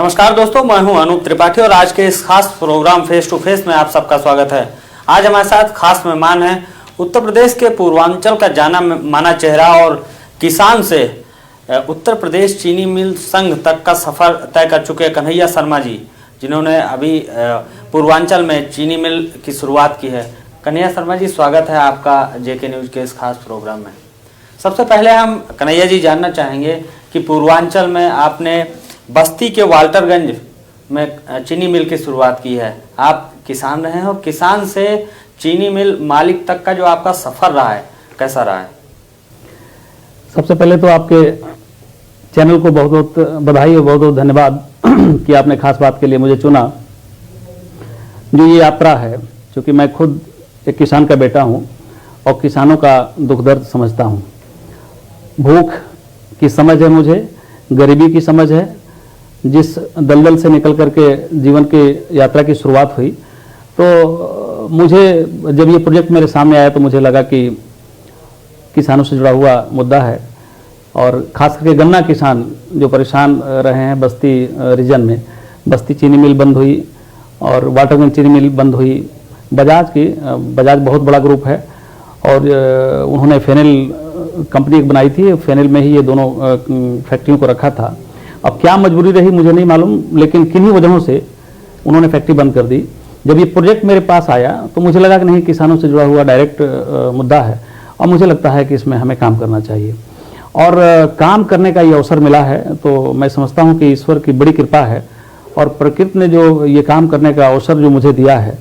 नमस्कार दोस्तों, मैं हूं अनूप त्रिपाठी और आज के इस खास प्रोग्राम फेस टू फेस में आप सबका स्वागत है। आज हमारे साथ खास मेहमान हैं उत्तर प्रदेश के पूर्वांचल का जाना माना चेहरा और किसान से उत्तर प्रदेश चीनी मिल संघ तक का सफर तय कर चुके कन्हैया शर्मा जी, जिन्होंने अभी पूर्वांचल में चीनी मिल की शुरुआत की है। कन्हैया शर्मा जी, स्वागत है आपका जेके न्यूज के इस खास प्रोग्राम में। सबसे पहले हम कन्हैया जी जानना चाहेंगे कि पूर्वांचल में आपने बस्ती के वाल्टरगंज में चीनी मिल की शुरुआत की है। आप किसान रहे हैं और किसान से चीनी मिल मालिक तक का जो आपका सफर रहा है, कैसा रहा है? सबसे पहले तो आपके चैनल को बहुत बहुत बधाई और बहुत बहुत धन्यवाद कि आपने खास बात के लिए मुझे चुना। जो ये यात्रा है, क्योंकि मैं खुद एक किसान का बेटा हूँ और किसानों का दुख दर्द समझता हूँ। भूख की समझ है, मुझे गरीबी की समझ है। जिस दलदल से निकल करके जीवन की यात्रा की शुरुआत हुई, तो मुझे जब ये प्रोजेक्ट मेरे सामने आया तो मुझे लगा कि किसानों से जुड़ा हुआ मुद्दा है और खास करके गन्ना किसान जो परेशान रहे हैं बस्ती रीजन में। बस्ती चीनी मिल बंद हुई और वाटरगंज चीनी मिल बंद हुई। बजाज बहुत बड़ा ग्रुप है और उन्होंने फेनिल कंपनी बनाई थी, फेनिल में ही ये दोनों फैक्ट्रियों को रखा था। अब क्या मजबूरी रही मुझे नहीं मालूम, लेकिन किन्हीं वजहों से उन्होंने फैक्ट्री बंद कर दी। जब ये प्रोजेक्ट मेरे पास आया तो मुझे लगा कि नहीं, किसानों से जुड़ा हुआ डायरेक्ट मुद्दा है और मुझे लगता है कि इसमें हमें काम करना चाहिए और काम करने का ये अवसर मिला है। तो मैं समझता हूँ कि ईश्वर की बड़ी कृपा है और प्रकृति ने जो ये काम करने का अवसर जो मुझे दिया है,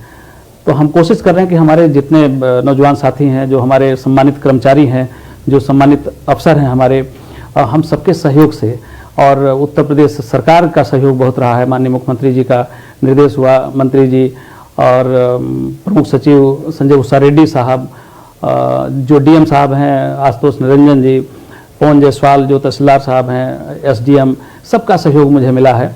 तो हम कोशिश कर रहे हैं कि हमारे जितने नौजवान साथी हैं, जो हमारे सम्मानित कर्मचारी हैं, जो सम्मानित अफसर हैं हमारे, हम सबके सहयोग से और उत्तर प्रदेश सरकार का सहयोग बहुत रहा है। माननीय मुख्यमंत्री जी का निर्देश हुआ, मंत्री जी और प्रमुख सचिव संजय उषा रेड्डी साहब, जो डीएम साहब हैं आशुतोष निरंजन जी, पवन जायसवाल जो तहसीलदार साहब हैं, एसडीएम, सबका सहयोग मुझे मिला है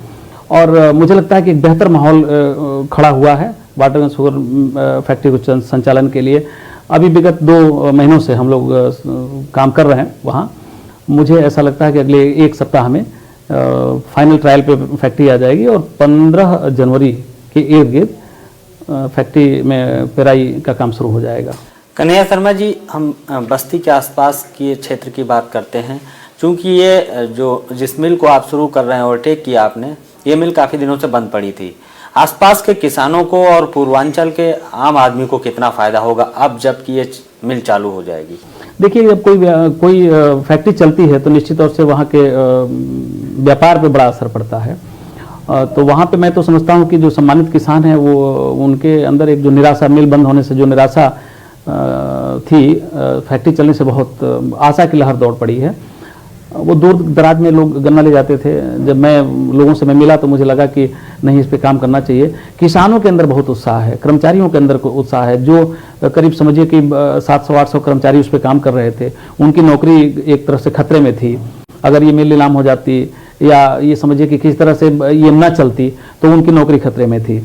और मुझे लगता है कि एक बेहतर माहौल खड़ा हुआ है वाटरगंज शुगर फैक्ट्री को संचालन के लिए। अभी विगत 2 महीनों से हम लोग काम कर रहे हैं वहाँ। मुझे ऐसा लगता है कि अगले 1 सप्ताह में फाइनल ट्रायल पे फैक्ट्री आ जाएगी और 15 जनवरी के इर्द गिर्द फैक्ट्री में पेराई का काम शुरू हो जाएगा। कन्हैया शर्मा जी, हम बस्ती के आसपास के क्षेत्र की बात करते हैं, क्योंकि ये जिस मिल को आप शुरू कर रहे हैं, ओवरटेक किया आपने, ये मिल काफ़ी दिनों से बंद पड़ी थी। आसपास के किसानों को और पूर्वांचल के आम आदमी को कितना फ़ायदा होगा अब जबकि ये मिल चालू हो जाएगी? देखिए, जब कोई फैक्ट्री चलती है तो निश्चित तौर से वहाँ के व्यापार पे बड़ा असर पड़ता है। तो वहाँ पे मैं तो समझता हूँ कि जो सम्मानित किसान हैं वो उनके अंदर एक जो निराशा, मिल बंद होने से जो निराशा थी, फैक्ट्री चलने से बहुत आशा की लहर दौड़ पड़ी है। वो दूर दराज में लोग गन्ना ले जाते थे। जब मैं लोगों से मिला तो मुझे लगा कि नहीं, इस पे काम करना चाहिए। किसानों के अंदर बहुत उत्साह है, कर्मचारियों के अंदर उत्साह है। जो करीब समझिए कि 700-800 कर्मचारी उस पर काम कर रहे थे, उनकी नौकरी एक तरह से खतरे में थी। अगर ये मिल नीलाम हो जाती या ये समझिए कि किसी तरह से ये न चलती तो उनकी नौकरी खतरे में थी।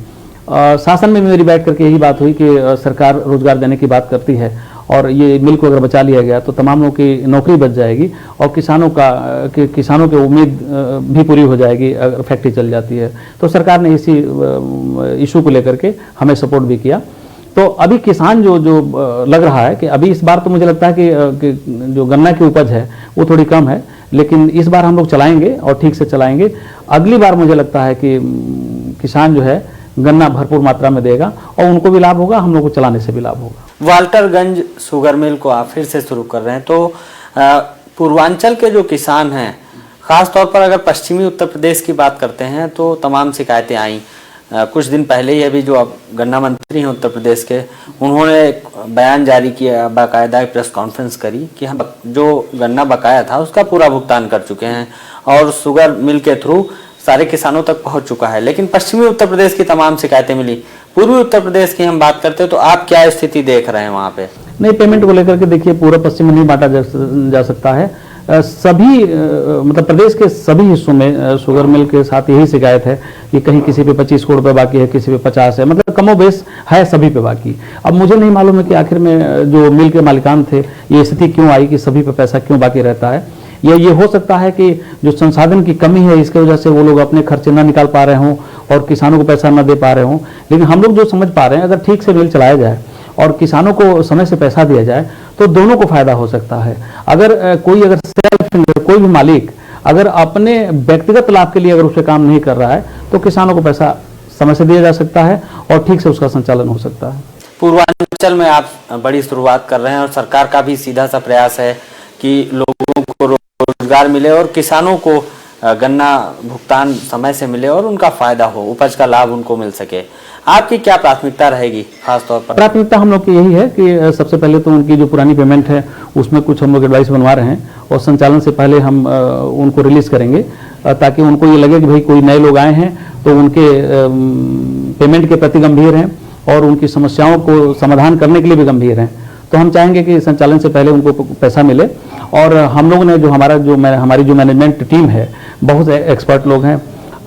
शासन में मेरी बैठ करके यही बात हुई कि सरकार रोजगार देने की बात करती है और ये मिल को अगर बचा लिया गया तो तमाम लोगों की नौकरी बच जाएगी और किसानों की उम्मीद भी पूरी हो जाएगी अगर फैक्ट्री चल जाती है। तो सरकार ने इसी इशू को लेकर के हमें सपोर्ट भी किया। तो अभी किसान जो लग रहा है कि अभी इस बार तो मुझे लगता है कि जो गन्ना की उपज है वो थोड़ी कम है, लेकिन इस बार हम लोग चलाएंगे और ठीक से चलाएंगे। अगली बार मुझे लगता है कि किसान जो है गन्ना भरपूर मात्रा में देगा और उनको भी लाभ होगा, हम लोग को चलाने से भी लाभ होगा। वाल्टरगंज शुगर मिल को आप फिर से शुरू कर रहे हैं, तो पूर्वांचल के जो किसान हैं, खास तौर पर अगर पश्चिमी उत्तर प्रदेश की बात करते हैं तो तमाम शिकायतें आई। कुछ दिन पहले ही अभी जो अब गन्ना मंत्री हैं उत्तर प्रदेश के, उन्होंने एक बयान जारी किया, बाकायदा प्रेस कॉन्फ्रेंस करी कि हम जो गन्ना बकाया था उसका पूरा भुगतान कर चुके हैं और शुगर मिल के थ्रू सारे किसानों तक पहुंच चुका है। लेकिन पश्चिमी उत्तर प्रदेश की तमाम शिकायतें मिली। पूर्वी उत्तर प्रदेश की हम बात करते हैं तो आप क्या स्थिति देख रहे हैं वहाँ पे? नहीं, पेमेंट को लेकर के देखिए, पूरा पश्चिम में नहीं बांटा जा सकता है। सभी मतलब प्रदेश के सभी हिस्सों में शुगर मिल के साथ यही शिकायत है कि कहीं किसी पे 25 करोड़ रुपए बाकी है, किसी पे 50 है, मतलब कमोबेश है सभी पे बाकी। अब मुझे नहीं मालूम है कि आखिर में जो मिल के मालिकान थे ये स्थिति क्यों आई कि सभी पे पैसा क्यों बाकी रहता है, ये हो सकता है कि जो संसाधन की कमी है इसके वजह से वो लोग अपने खर्चे ना निकाल पा रहे हों और किसानों को पैसा ना दे पा रहे हों। लेकिन हम लोग जो समझ पा रहे हैं, अगर ठीक से मिल चलाया जाए और किसानों को समय से पैसा दिया जाए तो दोनों को फायदा हो सकता है। अगर कोई भी मालिक अगर अपने व्यक्तिगत लाभ के लिए अगर उसे काम नहीं कर रहा है तो किसानों को पैसा समय से दिया जा सकता है और ठीक से उसका संचालन हो सकता है। पूर्वांचल में आप बड़ी शुरुआत कर रहे हैं और सरकार का भी सीधा सा प्रयास है कि लोगों को रोजगार मिले और किसानों को गन्ना भुगतान समय से मिले और उनका फायदा हो, उपज का लाभ उनको मिल सके। आपकी क्या प्राथमिकता रहेगी खासतौर पर? प्राथमिकता हम लोग की यही है कि सबसे पहले तो उनकी जो पुरानी पेमेंट है उसमें कुछ हम लोग एडवाइस बनवा रहे हैं और संचालन से पहले हम उनको रिलीज करेंगे ताकि उनको ये लगे कि भाई कोई नए लोग आए हैं तो उनके पेमेंट के प्रति गंभीर हैं और उनकी समस्याओं को समाधान करने के लिए भी गंभीर हैं। तो हम चाहेंगे कि संचालन से पहले उनको पैसा मिले और हम लोगों ने हमारी जो मैनेजमेंट टीम है, बहुत एक्सपर्ट लोग हैं।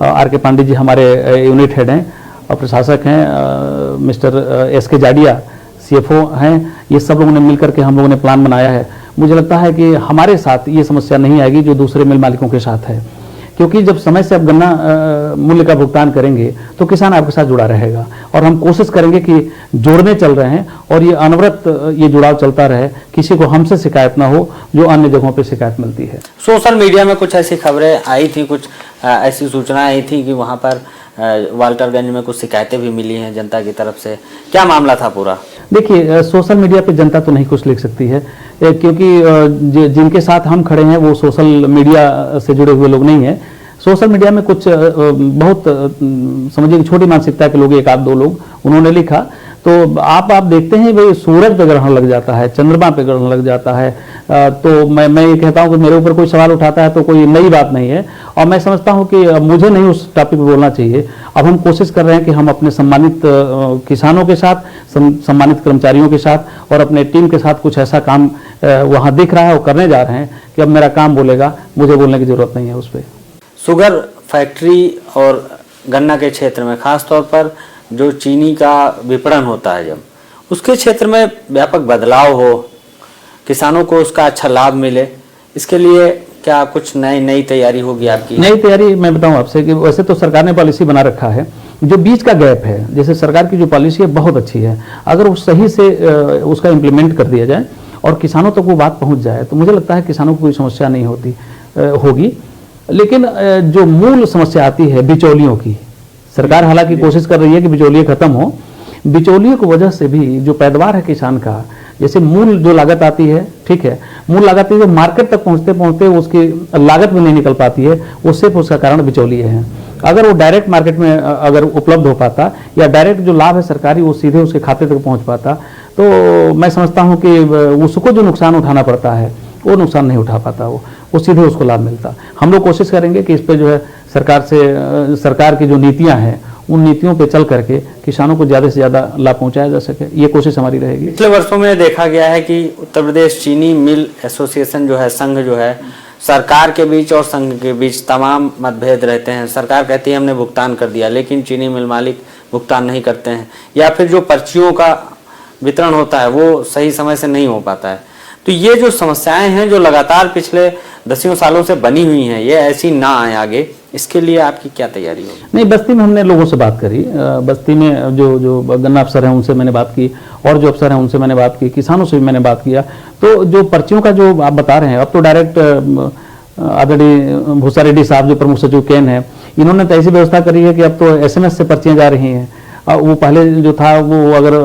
आर के पांडे जी हमारे यूनिट हेड हैं और प्रशासक हैं, मिस्टर एस के जाडिया CFO हैं। ये सब लोगों ने मिलकर के हम लोगों ने प्लान बनाया है। मुझे लगता है कि हमारे साथ ये समस्या नहीं आएगी जो दूसरे मिल मालिकों के साथ है, क्योंकि जब समय से आप गन्ना मूल्य का भुगतान करेंगे तो किसान आपके साथ जुड़ा रहेगा और हम कोशिश करेंगे कि जोड़ने चल रहे हैं और ये अनवरत ये जुड़ाव चलता रहे, किसी को हमसे शिकायत ना हो जो अन्य जगहों पे शिकायत मिलती है। सोशल मीडिया में कुछ ऐसी खबरें आई थी, कुछ ऐसी सूचनाएं आई थी कि वहां पर वाल्टरगंज में कुछ शिकायतें भी मिली हैं जनता की तरफ से। क्या मामला था पूरा? देखिए, सोशल मीडिया पे जनता तो नहीं कुछ लिख सकती है, क्योंकि जिनके साथ हम खड़े हैं वो सोशल मीडिया से जुड़े हुए लोग नहीं हैं। सोशल मीडिया में कुछ बहुत समझिए छोटी मानसिकता के लोग, एक आध दो लोग, उन्होंने लिखा। तो आप देखते हैं भाई, सूरज पे ग्रहण लग जाता है, चंद्रमा पे ग्रहण लग जाता है। तो मैं ये कहता हूं कि मेरे ऊपर कोई सवाल उठाता है तो कोई नई बात नहीं है और मैं समझता हूं कि मुझे नहीं उस टॉपिक पे बोलना चाहिए। अब हम कोशिश कर रहे हैं कि हम अपने सम्मानित किसानों के साथ, सम्मानित कर्मचारियों के साथ और अपने टीम के साथ कुछ ऐसा काम वहां दिख रहा है और करने जा रहे हैं कि अब मेरा काम बोलेगा, मुझे बोलने की जरूरत नहीं है उस पर। शुगर फैक्ट्री और गन्ना के क्षेत्र में खासतौर पर जो चीनी का विपणन होता है, जब उसके क्षेत्र में व्यापक बदलाव हो, किसानों को उसका अच्छा लाभ मिले, इसके लिए क्या कुछ नई तैयारी होगी आपकी? नई तैयारी मैं बताऊं आपसे कि वैसे तो सरकार ने पॉलिसी बना रखा है। जो बीच का गैप है, जैसे सरकार की जो पॉलिसी है बहुत अच्छी है, अगर वो सही से उसका इम्प्लीमेंट कर दिया जाए और किसानों तक वो बात पहुंच जाए तो मुझे लगता है किसानों को कोई समस्या नहीं होगी। लेकिन जो मूल समस्या आती है बिचौलियों की, सरकार हालांकि कोशिश कर रही है कि बिचौलिए खत्म हो। बिचौलियों की वजह से भी जो पैदावार है किसान का, जैसे मूल जो लागत आती है, ठीक है, मूल लागत जो मार्केट तक पहुंचते पहुंचते उसकी लागत भी नहीं निकल पाती है, वो सिर्फ उसका कारण बिचौलिए हैं। अगर वो डायरेक्ट मार्केट में अगर उपलब्ध हो पाता या डायरेक्ट जो लाभ है सरकारी वो सीधे उसके खाते तक पहुंच पाता तो मैं समझता हूं कि उसको जो नुकसान उठाना पड़ता है वो नुकसान नहीं उठा पाता, वो सीधे उसको लाभ मिलता। हम लोग कोशिश करेंगे कि इस पे जो है सरकार की जो नीतियां हैं उन नीतियों पे चल करके किसानों को ज्यादा से ज्यादा लाभ पहुंचाया जा सके, ये कोशिश हमारी रहेगी। पिछले वर्षों में देखा गया है कि उत्तर प्रदेश चीनी मिल एसोसिएशन जो है, संघ जो है, सरकार के बीच और संघ के बीच तमाम मतभेद रहते हैं। सरकार कहती है हमने भुगतान कर दिया, लेकिन चीनी मिल मालिक भुगतान नहीं करते हैं, या फिर जो पर्चियों का वितरण होता है वो सही समय से नहीं हो पाता है। तो ये जो समस्याएं हैं जो लगातार पिछले दसियों सालों से बनी हुई हैं, ये ऐसी ना आए आगे, इसके लिए आपकी क्या तैयारी होगी? नहीं, बस्ती में हमने लोगों से बात करी, बस्ती में जो गन्ना अफसर हैं उनसे मैंने बात की और जो अफसर हैं उनसे मैंने बात की, किसानों से भी मैंने बात किया। तो जो पर्चियों का जो आप बता रहे हैं, अब तो डायरेक्ट आदरणीय भूसा रेड्डी साहब जो प्रमुख सचिव केन है, इन्होंने तो ऐसी व्यवस्था करी है कि अब तो SMS से पर्चियां जा रही हैं। वो पहले जो था वो अगर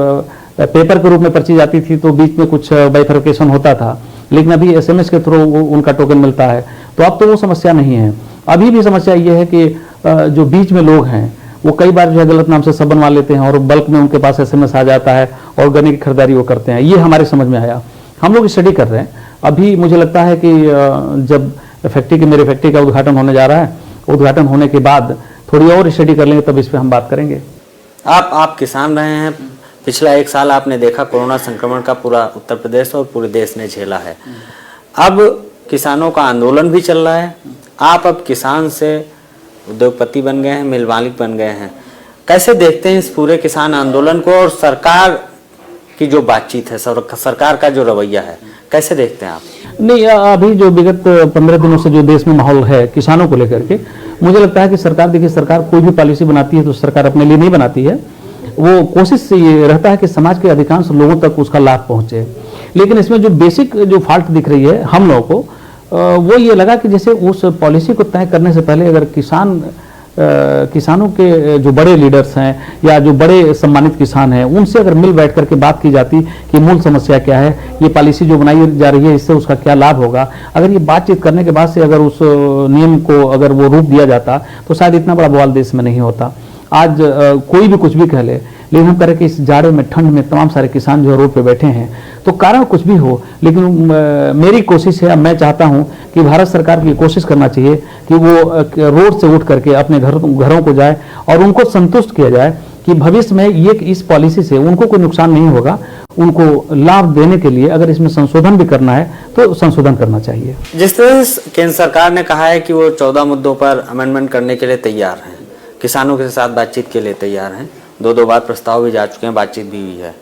पेपर के रूप में पर्ची जाती थी तो बीच में कुछ बाइफर्केशन होता था, लेकिन अभी SMS के थ्रू उनका टोकन मिलता है, तो अब तो वो समस्या नहीं है। अभी भी समस्या ये है कि जो बीच में लोग हैं वो कई बार जो है गलत नाम से सब बनवा लेते हैं और बल्क में उनके पास SMS आ जाता है और गन्ने की खरीदारी वो करते हैं। ये हमारे समझ में आया, हम लोग स्टडी कर रहे हैं। अभी मुझे लगता है कि जब मेरे फैक्ट्री का उद्घाटन होने जा रहा है, उद्घाटन होने के बाद थोड़ी और स्टडी कर लेंगे, तब इस पर हम बात करेंगे। आप किसान रहे हैं, पिछला 1 साल आपने देखा कोरोना संक्रमण का पूरा उत्तर प्रदेश और पूरे देश ने झेला है। अब किसानों का आंदोलन भी चल रहा है, आप अब किसान से उद्योगपति बन गए हैं, मिल मालिक बन गए हैं। कैसे देखते हैं इस पूरे किसान आंदोलन को और सरकार की जो बातचीत है, सरकार का जो रवैया है, कैसे देखते हैं आप? नहीं, अभी जो विगत 15 दिनों से जो देश में माहौल है किसानों को लेकर के, मुझे लगता है कि सरकार, देखिए सरकार कोई भी पॉलिसी बनाती है तो सरकार अपने लिए नहीं बनाती है, वो कोशिश से ये रहता है कि समाज के अधिकांश लोगों तक उसका लाभ पहुंचे। लेकिन इसमें जो बेसिक जो फॉल्ट दिख रही है हम लोगों को, वो ये लगा कि जैसे उस पॉलिसी को तय करने से पहले अगर किसानों के जो बड़े लीडर्स हैं या जो बड़े सम्मानित किसान हैं उनसे अगर मिल बैठ करके बात की जाती कि मूल समस्या क्या है, ये पॉलिसी जो बनाई जा रही है इससे उसका क्या लाभ होगा, अगर ये बातचीत करने के बाद से अगर उस नियम को अगर वो रूप दिया जाता तो शायद इतना बड़ा बवाल देश में नहीं होता। आज कोई भी कुछ भी कह ले, लेकिन हम कह रहे कि इस जाड़े में, ठंड में तमाम सारे किसान जो रोड पे बैठे हैं, तो कारण कुछ भी हो, लेकिन मेरी कोशिश है, मैं चाहता हूं कि भारत सरकार की कोशिश करना चाहिए कि वो रोड से उठ करके अपने घरों को जाए और उनको संतुष्ट किया जाए कि भविष्य में ये इस पॉलिसी से उनको कोई नुकसान नहीं होगा। उनको लाभ देने के लिए अगर इसमें संशोधन भी करना है तो संशोधन करना चाहिए। जिस तरह केंद्र सरकार ने कहा है कि वो 14 मुद्दों पर अमेंडमेंट करने के लिए तैयार हैं, किसानों के साथ बातचीत के लिए तैयार हैं, 2 बार प्रस्ताव भी जा चुके हैं, बातचीत भी हुई है,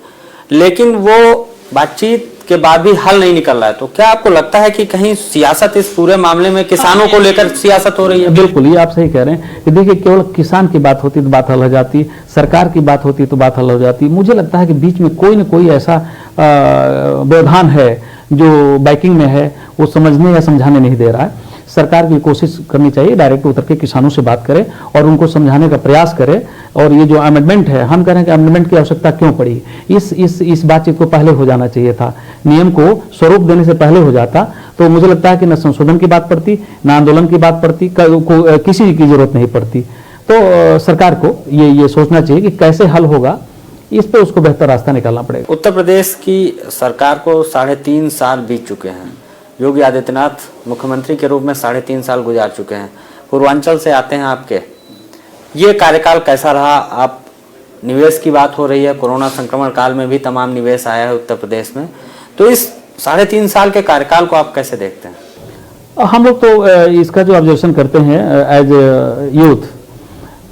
लेकिन वो बातचीत के बाद भी हल नहीं निकल रहा है, तो क्या आपको लगता है कि कहीं सियासत इस पूरे मामले में किसानों को लेकर सियासत हो रही है? बिल्कुल, ये आप सही कह रहे हैं कि देखिए केवल किसान की बात होती तो बात हल हो जाती, सरकार की बात होती तो बात हल हो जाती। मुझे लगता है कि बीच में कोई न कोई ऐसा व्यवधान है जो बाइकिंग में है, वो समझने या समझाने नहीं दे रहा है। सरकार की कोशिश करनी चाहिए, डायरेक्ट उतर के किसानों से बात करे और उनको समझाने का प्रयास करे। और ये जो अमेंडमेंट है, हम कह रहे हैं कि अमेंडमेंट की आवश्यकता क्यों पड़ी, इस बातचीत को पहले हो जाना चाहिए था, नियम को स्वरूप देने से पहले हो जाता तो मुझे लगता है कि न संशोधन की बात पड़ती, न आंदोलन की बात पड़ती, किसी की जरूरत नहीं पड़ती। तो सरकार को ये सोचना चाहिए कि कैसे हल होगा, इस पर उसको बेहतर रास्ता निकालना पड़ेगा। उत्तर प्रदेश की सरकार को 3.5 साल बीत चुके हैं, योगी आदित्यनाथ मुख्यमंत्री के रूप में 3.5 साल गुजार चुके हैं। पूर्वांचल से आते हैं आपके, ये कार्यकाल कैसा रहा? आप निवेश की बात हो रही है, कोरोना संक्रमण काल में भी तमाम निवेश आया है उत्तर प्रदेश में, तो इस 3.5 साल के कार्यकाल को आप कैसे देखते हैं? हम लोग तो इसका जो ऑब्जर्वेशन करते हैं एज यूथ,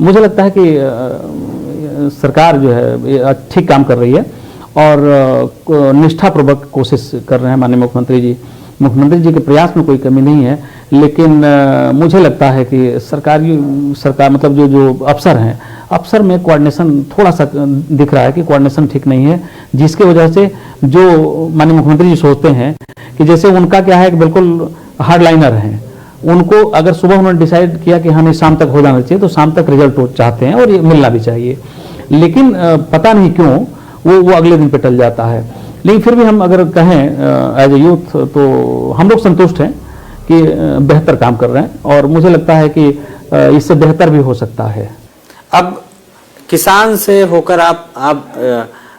मुझे लगता है कि सरकार जो है ठीक काम कर रही है और निष्ठापूर्वक कोशिश कर रहे हैं माननीय मुख्यमंत्री जी के प्रयास में कोई कमी नहीं है। लेकिन मुझे लगता है कि सरकार मतलब जो अफसर हैं, अफसर में कोऑर्डिनेशन थोड़ा सा दिख रहा है कि कोऑर्डिनेशन ठीक नहीं है, जिसके वजह से जो माननीय मुख्यमंत्री जी सोचते हैं कि जैसे उनका क्या है कि बिल्कुल हार्डलाइनर हैं, उनको अगर सुबह उन्होंने डिसाइड किया कि हमें शाम तक हो जाना चाहिए तो शाम तक रिजल्ट चाहते हैं और ये मिलना भी चाहिए, लेकिन पता नहीं क्यों वो अगले दिन पे टल जाता है। लेकिन फिर भी हम अगर कहें एज ए यूथ तो हम लोग संतुष्ट हैं कि बेहतर काम कर रहे हैं और मुझे लगता है कि इससे बेहतर भी हो सकता है। अब किसान से होकर आप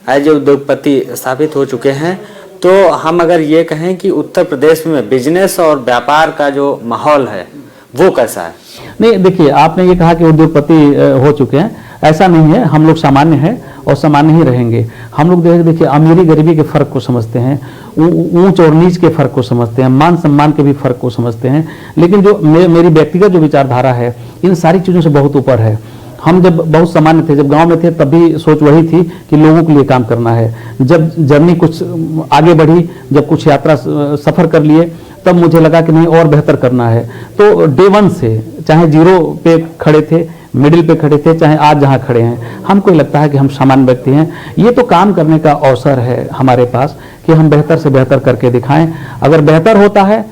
एज ए उद्योगपति स्थापित हो चुके हैं, तो हम अगर ये कहें कि उत्तर प्रदेश में बिजनेस और व्यापार का जो माहौल है वो कैसा है? नहीं, देखिए आपने ये कहा कि उद्योगपति हो चुके हैं, ऐसा नहीं है, हम लोग सामान्य हैं और सामान्य ही रहेंगे। हम लोग देखिए अमीरी गरीबी के फर्क को समझते हैं, ऊंच और नीच के फर्क को समझते हैं, मान सम्मान के भी फर्क को समझते हैं, लेकिन जो मेरी व्यक्तिगत जो विचारधारा है इन सारी चीज़ों से बहुत ऊपर है। हम जब बहुत सामान्य थे, जब गांव में थे, तब भी सोच वही थी कि लोगों के लिए काम करना है। जब जर्नी कुछ आगे बढ़ी, जब कुछ यात्रा सफर कर लिए, तब मुझे लगा कि नहीं और बेहतर करना है। तो डे 1 से चाहे 0 पे खड़े थे, मिडिल पे खड़े थे, चाहे आज जहां खड़े हैं, हमको लगता है कि हम सामान्य व्यक्ति हैं। ये तो काम करने का अवसर है हमारे पास कि हम बेहतर से बेहतर करके दिखाएं। अगर बेहतर होता है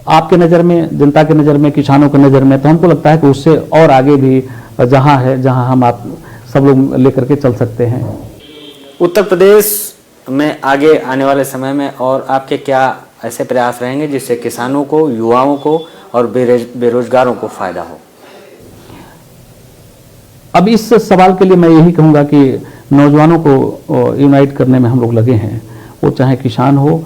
आपके नज़र में, जनता के नज़र में, किसानों की नज़र में, तो हमको लगता है कि उससे और आगे भी जहां हम आप सब लोग लेकर के चल सकते हैं। उत्तर प्रदेश में आगे आने वाले समय में और आपके क्या ऐसे प्रयास रहेंगे जिससे किसानों को, युवाओं को और बेरोजगारों को फायदा हो? अब इस सवाल के लिए मैं यही कहूँगा कि नौजवानों को यूनाइट करने में हम लोग लगे हैं, वो चाहे किसान हो,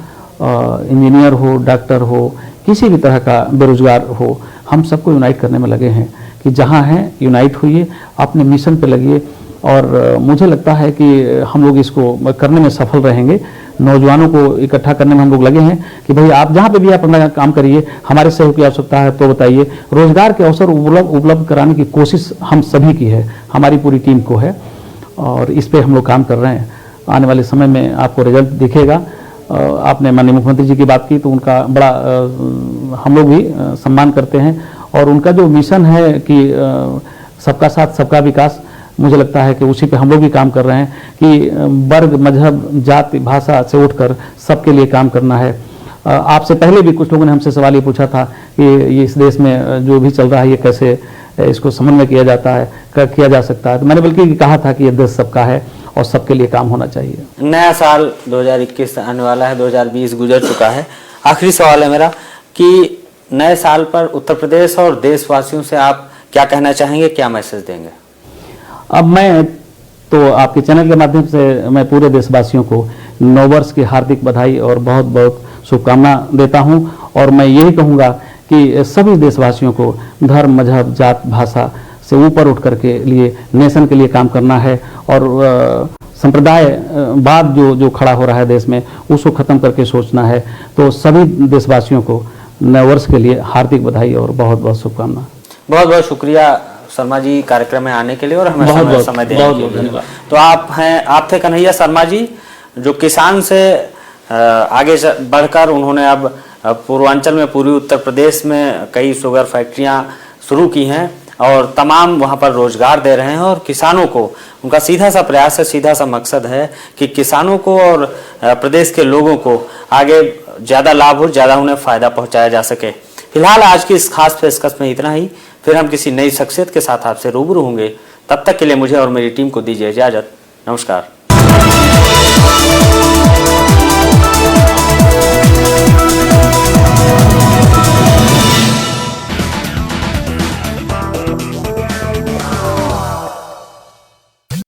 इंजीनियर हो, डॉक्टर हो, किसी भी तरह का बेरोजगार हो, हम सबको यूनाइट करने में लगे हैं कि जहाँ हैं यूनाइट होइए, अपने मिशन पे लगिए और मुझे लगता है कि हम लोग इसको करने में सफल रहेंगे। नौजवानों को इकट्ठा करने में हम लोग लगे हैं कि भाई आप जहाँ पे भी आप अपना काम करिए, हमारे सहयोग की आवश्यकता है तो बताइए। रोजगार के अवसर उपलब्ध कराने की कोशिश हम सभी की है, हमारी पूरी टीम को है और इस पे हम लोग काम कर रहे हैं। आने वाले समय में आपको रिजल्ट दिखेगा आपने माननीय मुख्यमंत्री जी की बात की तो उनका बड़ा हम लोग भी सम्मान करते हैं और उनका जो मिशन है कि सबका साथ सबका विकास, मुझे लगता है कि उसी पे हम लोग भी काम कर रहे हैं कि वर्ग, मजहब, जाति, भाषा से उठकर सबके लिए काम करना है। आपसे पहले भी कुछ लोगों ने हमसे सवाल ये पूछा था कि ये इस देश में जो भी चल रहा है ये कैसे इसको समन्वय किया जाता है, किया जा सकता है। तो मैंने बल्कि कहा था कि ये देश सबका है और सबके लिए काम होना चाहिए। नया साल 2021 आने वाला है, 2020 गुजर चुका है। आखिरी सवाल है मेरा कि नए साल पर उत्तर प्रदेश और देशवासियों से आप क्या कहना चाहेंगे, क्या मैसेज देंगे? अब मैं तो आपके चैनल के माध्यम से मैं पूरे देशवासियों को नववर्ष की हार्दिक बधाई और बहुत बहुत शुभकामना देता हूं और मैं यही कहूंगा कि सभी देशवासियों को धर्म, मजहब, जात, भाषा से ऊपर उठ करके लिए नेशन के लिए काम करना है और संप्रदायवाद जो खड़ा हो रहा है देश में उसको खत्म करके सोचना है। तो सभी देशवासियों को नववर्ष के लिए हार्दिक बधाई और बहुत बहुत शुभकामना। बहुत बहुत शुक्रिया शर्मा जी कार्यक्रम में आने के लिए और हमें समय देने के लिए। तो आप थे कन्हैया शर्मा जी, जो किसान से आगे बढ़कर उन्होंने अब पूर्वांचल में, पूर्वी उत्तर प्रदेश में कई शुगर फैक्ट्रियां शुरू की हैं और तमाम वहां पर रोजगार दे रहे हैं और किसानों को, उनका सीधा सा प्रयास है, सीधा सा मकसद है कि किसानों को और प्रदेश के लोगों को आगे ज़्यादा लाभ हो, ज़्यादा उन्हें फ़ायदा पहुंचाया जा सके। फिलहाल आज की इस खास पेशकश में इतना ही। फिर हम किसी नई शख्सियत के साथ आपसे रूबरू होंगे। तब तक के लिए मुझे और मेरी टीम को दीजिए इजाज़त। नमस्कार।